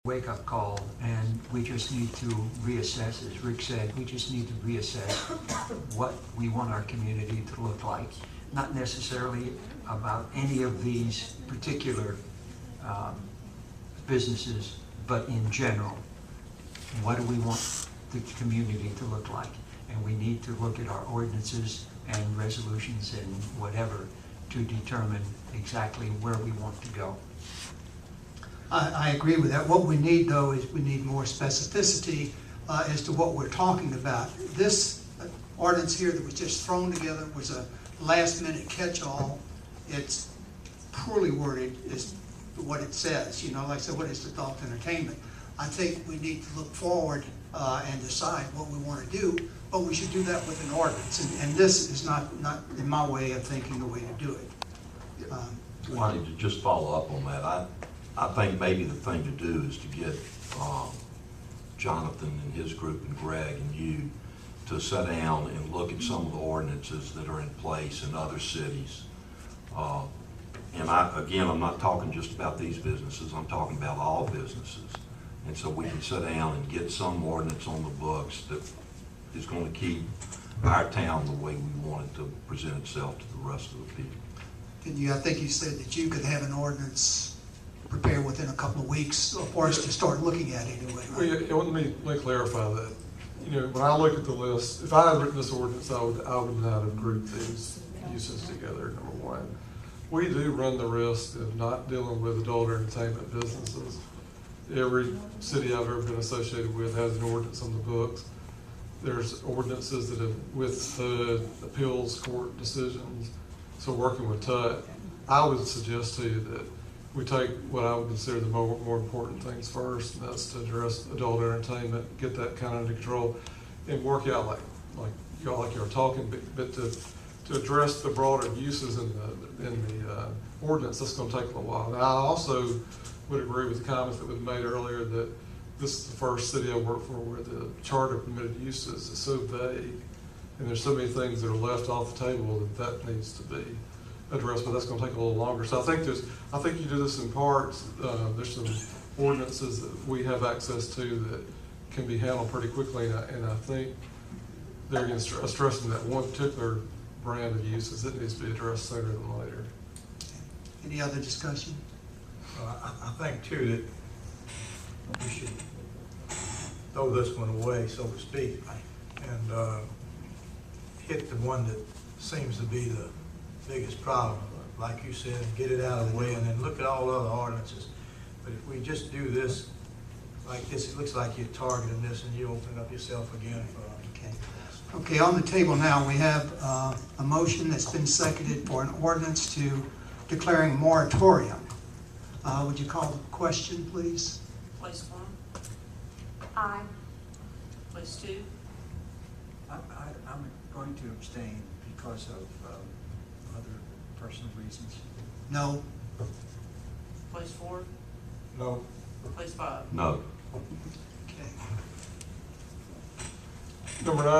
wake-up call, and we just need to reassess, as Rick said, we just need to reassess what we want our community to look like. Not necessarily about any of these particular businesses, but in general. What do we want the community to look like? And we need to look at our ordinances and resolutions and whatever to determine exactly where we want to go. I agree with that. What we need, though, is we need more specificity as to what we're talking about. This ordinance here that was just thrown together was a last-minute catch-all. It's poorly worded, is what it says. You know, like I said, what is adult entertainment? I think we need to look forward and decide what we want to do, but we should do that with an ordinance. And this is not, in my way of thinking, the way to do it. I wanted to just follow up on that. I think maybe the thing to do is to get Jonathan and his group and Greg and you to sit down and look at some of the ordinances that are in place in other cities. And I'm not talking just about these businesses, I'm talking about all businesses. And so we can sit down and get some ordinance on the books that is going to keep our town the way we want it to present itself to the rest of the people. And I think you said that you could have an ordinance prepared within a couple of weeks for us to start looking at anyway, right? Well, let me clarify that. You know, when I look at the list, if I had written this ordinance, I would not have grouped these uses together, number one. We do run the risk of not dealing with adult entertainment businesses. Every city I've ever been associated with has an ordinance on the books. There's ordinances that have withstood appeals court decisions. So working with TUT, I would suggest to you that we take what I would consider the more important things first, and that's to address adult entertainment, get that kind of under control, and work out like you're talking, but to address the broader uses in the ordinance, that's going to take a little while. Now, I also would agree with the comments that were made earlier that this is the first city I work for where the charter of permitted uses is so vague, and there's so many things that are left off the table that needs to be addressed, but that's going to take a little longer. So I think you do this in parts. There's some ordinances that we have access to that can be handled pretty quickly, and I think they're again stressing that one particular brand of uses that needs to be addressed sooner than later. Any other discussion? I think too that we should throw this one away, so to speak, and hit the one that seems to be the biggest problem, like you said, get it out of the way, and then look at all other ordinances. But if we just do this like this, it looks like you're targeting this, and you open up yourself again for. Okay, on the table now we have a motion that's been seconded for an ordinance to declaring moratorium. Would you call the question, please? Place 1? Aye. Place 2? I'm going to abstain because of other personal reasons. No. Place 4? No. Place 5? No. Okay. Number 9.